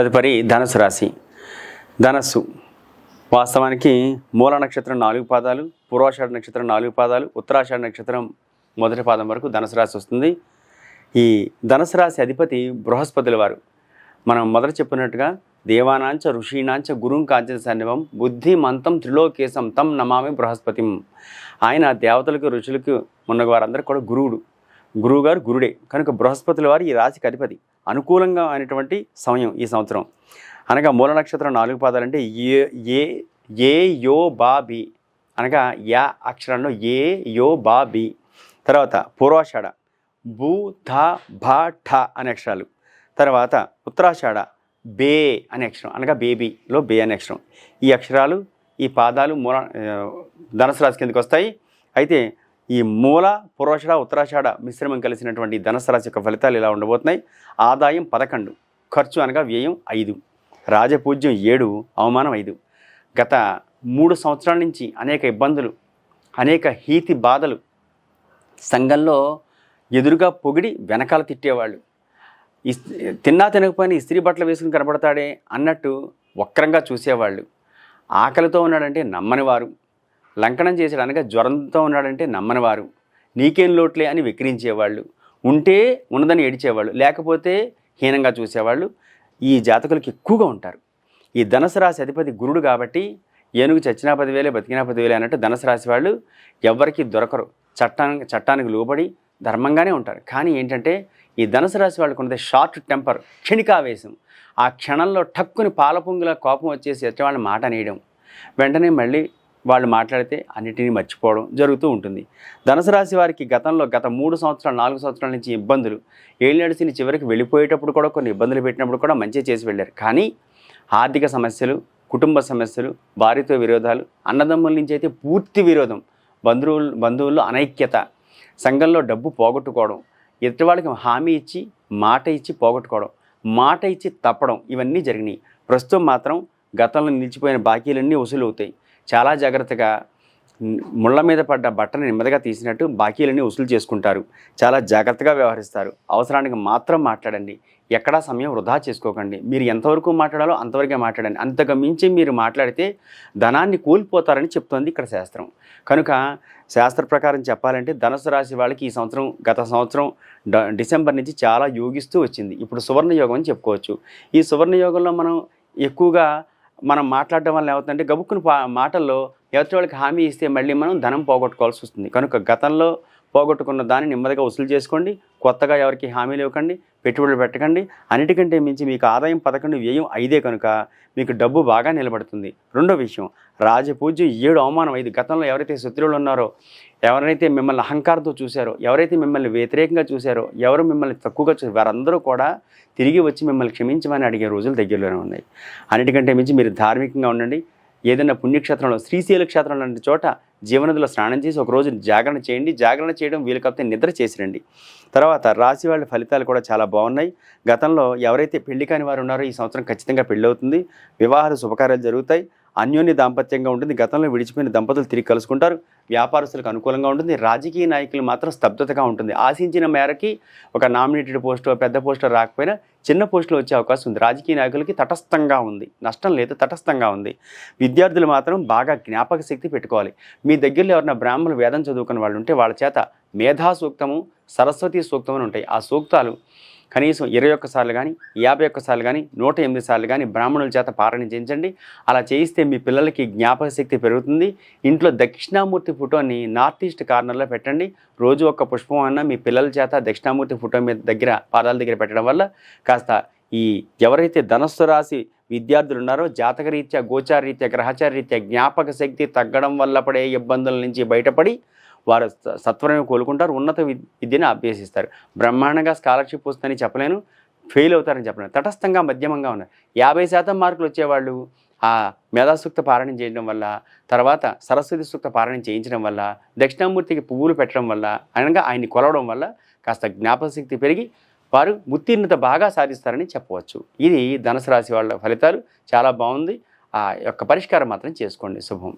తదుపరి ధనుసు రాశి. ధనస్సు వాస్తవానికి మూల నక్షత్రం 4 పాదాలు, పూర్వాషాఢ నక్షత్రం 4 పాదాలు, ఉత్తరాషాఢ నక్షత్రం మొదటి పాదం వరకు ధనుసు రాశి వస్తుంది. ఈ ధనుసు రాశి అధిపతి బృహస్పతుల వారు. మనం మొదట చెప్పినట్టుగా దేవానాంచ ఋషీణాంచ గురుం కాంచ సన్నివం బుద్ధి మంతం త్రిలోకేశం తం నమామి బృహస్పతిం. ఆయన దేవతలకు ఋషులకు ఉన్న వారందరూ కూడా గురువుగారు గురుడే కనుక బృహస్పతుల వారు ఈ రాశికి అధిపతి. అనుకూలంగా అయినటువంటి సమయం ఈ సంవత్సరం. అనగా మూల నక్షత్రం 4 పాదాలు అంటే ఏ యో బా బి అనగా యా అక్షరంలో ఏ యో బా బి. తర్వాత పూర్వాషాఢ బూ ధ భ ఠ అనే అక్షరాలు. తర్వాత ఉత్తరాషాఢ బే అనే అక్షరం అనగా బేబీలో బే అనే అక్షరం. ఈ అక్షరాలు ఈ పాదాలు ధనుసు రాశి కిందకి వస్తాయి. అయితే ఈ మూల పూర్వాషాఢ ఉత్తరాషాఢ మిశ్రమం కలిసినటువంటి ధనుసు రాశి యొక్క ఫలితాలు ఇలా ఉండబోతున్నాయి. ఆదాయం 11, ఖర్చు అనగా వ్యయం 5, రాజపూజ్యం 7, అవమానం 5. గత 3 సంవత్సరాల నుంచి అనేక ఇబ్బందులు, అనేక హీతి బాధలు, సంఘంలో ఎదురుగా పొగిడి వెనకాల తిట్టేవాళ్ళు, తిన్నా తినకపోయినా ఇస్త్రీ బట్టలు వేసుకుని కనపడతాడే అన్నట్టు వక్రంగా చూసేవాళ్ళు, ఆకలితో ఉన్నాడంటే నమ్మనివారు, లంకనం చేసాడు అనగా జ్వరంతో ఉన్నాడంటే నమ్మనివారు, నీకేం లోట్లే అని విక్రించేవాళ్ళు, ఉంటే ఉన్నదని ఏడిచేవాళ్ళు, లేకపోతే హీనంగా చూసేవాళ్ళు ఈ జాతకులకి ఎక్కువగా ఉంటారు. ఈ ధనుసు రాశి అధిపతి గురుడు కాబట్టి ఏనుగు చచ్చినా 10,000 బతికినా 10,000 అన్నట్టు ధనుసు రాశి వాళ్ళు ఎవరికి దొరకరు. చట్టానికి లోబడి ధర్మంగానే ఉంటారు. కానీ ఏంటంటే ఈ ధనుసు రాశి వాళ్ళకు ఉన్నది షార్ట్ టెంపర్, క్షణికావేశం. ఆ క్షణంలో టక్కుని పాలపొంగుల కోపం వచ్చేసి ఎట్ట వాళ్ళ మాట అనేయడం, వెంటనే మళ్ళీ వాళ్ళు మాట్లాడితే అన్నిటినీ మర్చిపోవడం జరుగుతూ ఉంటుంది. ధనుసు రాశి వారికి గత 3 సంవత్సరాలు 4 సంవత్సరాల నుంచి ఇబ్బందులు, ఏళ్ళు నడిచిన చివరికి వెళ్ళిపోయేటప్పుడు కూడా కొన్ని ఇబ్బందులు పెట్టినప్పుడు కూడా మంచి చేసి వెళ్ళారు. కానీ ఆర్థిక సమస్యలు, కుటుంబ సమస్యలు, భార్యతో విరోధాలు, అన్నదమ్ముల నుంచి అయితే పూర్తి విరోధం, బంధువుల్లో అనైక్యత, సంఘంలో డబ్బు పోగొట్టుకోవడం, ఎదుటి వాళ్ళకి హామీ ఇచ్చి మాట ఇచ్చి పోగొట్టుకోవడం, మాట ఇచ్చి తప్పడం, ఇవన్నీ జరిగినాయి. ప్రస్తుతం మాత్రం గతంలో నిలిచిపోయిన బాకీలన్నీ వసూలు అవుతాయి. చాలా జాగ్రత్తగా ముళ్ళ మీద పడ్డ బట్టను నెమ్మదిగా తీసినట్టు బాకీలన్నీ వసూలు చేసుకుంటారు. చాలా జాగ్రత్తగా వ్యవహరిస్తారు. అవసరానికి మాత్రం మాట్లాడండి. ఎక్కడా సమయం వృధా చేసుకోకండి. మీరు ఎంతవరకు మాట్లాడాలో అంతవరకే మాట్లాడండి. అంతకు మించి మీరు మాట్లాడితే ధనాన్ని కోల్పోతారని చెప్తోంది ఇక్కడ శాస్త్రం. కనుక శాస్త్ర ప్రకారం చెప్పాలంటే ధనుసు రాశి వాళ్ళకి ఈ సంవత్సరం గత సంవత్సరం డిసెంబర్ నుంచి చాలా యోగిస్తూ వచ్చింది. ఇప్పుడు సువర్ణ యోగం అని చెప్పుకోవచ్చు. ఈ సువర్ణ యోగంలో మనం మాట్లాడడం వల్ల ఏమవుతుందంటే గబుక్కుని మాటల్లో ఎవరి వాళ్ళకి హామీ ఇస్తే మళ్ళీ మనం ధనం పోగొట్టుకోవాల్సి వస్తుంది. కనుక గతంలో పోగొట్టుకున్న దాన్ని నెమ్మదిగా వసూలు చేసుకోండి. కొత్తగా ఎవరికి హామీలు ఇవ్వకండి, పెట్టుబడులు పెట్టకండి. అన్నిటికంటే మించి మీకు ఆదాయం 11, వ్యయం 5 కనుక మీకు డబ్బు బాగా నిలబడుతుంది. రెండో విషయం, రాజపూజ్యం 7, అవమానం 5. గతంలో ఎవరైతే శత్రువులు ఉన్నారో, ఎవరైతే మిమ్మల్ని అహంకారంతో చూశారో, ఎవరైతే మిమ్మల్ని వ్యతిరేకంగా చూశారో, ఎవరు మిమ్మల్ని తక్కువగా చూసారో వారందరూ కూడా తిరిగి వచ్చి మిమ్మల్ని క్షమించమని అడిగే రోజులు దగ్గరలోనే ఉన్నాయి. అన్నిటికంటే మించి మీరు ధార్మికంగా ఉండండి. ఏదైనా పుణ్యక్షేత్రంలో, శ్రీశైల క్షేత్రం లాంటి చోట జీవనదిలో స్నానం చేసి ఒకరోజు జాగరణ చేయండి. జాగరణ చేయడం వీలు కాకపోతే నిద్ర చేసిరండి. తర్వాత రాశి వాళ్ళ ఫలితాలు కూడా చాలా బాగున్నాయి. గతంలో ఎవరైతే పెళ్లి కాని వారు ఉన్నారో ఈ సంవత్సరం ఖచ్చితంగా పెళ్ళి అవుతుంది. వివాహాలు శుభకార్యాలు జరుగుతాయి. అన్యోన్య దాంపత్యంగా ఉంటుంది. గతంలో విడిచిపోయిన దంపతులు తిరిగి కలుసుకుంటారు. వ్యాపారస్తులకు అనుకూలంగా ఉంటుంది. రాజకీయ నాయకులు మాత్రం స్తబ్దతగా ఉంటుంది. ఆశించిన మేరకి ఒక నామినేటెడ్ పోస్టు, పెద్ద పోస్టు రాకపోయినా చిన్న పోస్టులు వచ్చే అవకాశం ఉంది. రాజకీయ నాయకులకి తటస్థంగా ఉంది, నష్టం లేదు, తటస్థంగా ఉంది. విద్యార్థులు మాత్రం బాగా జ్ఞాపక శక్తి పెట్టుకోవాలి. మీ దగ్గరలో ఎవరైనా బ్రాహ్మణులు వేదం చదువుకున్న వాళ్ళు ఉంటే వాళ్ళ చేత మేధా సూక్తము, సరస్వతి సూక్తం అని ఉంటాయి. ఆ సూక్తాలు కనీసం 21 సార్లు కానీ, 51 సార్లు కానీ, 108 సార్లు కానీ బ్రాహ్మణుల చేత పారాయణ చేయించండి. అలా చేయిస్తే మీ పిల్లలకి జ్ఞాపక శక్తి పెరుగుతుంది. ఇంట్లో దక్షిణామూర్తి ఫోటోని నార్త్ ఈస్ట్ కార్నర్లో పెట్టండి. రోజు ఒక పుష్పం అన్న మీ పిల్లల చేత దక్షిణామూర్తి ఫోటో మీద పాదాల దగ్గర పెట్టడం వల్ల కాస్త ఈ ఎవరైతే ధనుస్సు రాశి విద్యార్థులు ఉన్నారో జాతకరీత్యా, గోచారరీత్యా, గ్రహచారరీత్యా జ్ఞాపక శక్తి తగ్గడం వల్ల పడే ఇబ్బందుల నుంచి బయటపడి వారు సత్వరమే కోలుకుంటారు. ఉన్నత విద్యను అభ్యసిస్తారు. బ్రహ్మాండంగా స్కాలర్షిప్ వస్తుందని చెప్పలేను, ఫెయిల్ అవుతారని చెప్పలేను. తటస్థంగా మధ్యమంగా ఉన్నారు. 50% మార్కులు వచ్చేవాళ్ళు ఆ మేధాసూక్త పారాయణం చేయడం వల్ల, తర్వాత సరస్వతి సూక్త పారాయణం చేయించడం వల్ల, దక్షిణామూర్తికి పువ్వులు పెట్టడం వల్ల, అనగా ఆయన్ని కొలవడం వల్ల కాస్త జ్ఞాపక శక్తి పెరిగి వారు ఉత్తీర్ణత బాగా సాధిస్తారని చెప్పవచ్చు. ఇది ధనుసు రాశి వాళ్ళ ఫలితాలు. చాలా బాగుంది. ఆ యొక్క పరిష్కారం మాత్రం చేసుకోండి. శుభం.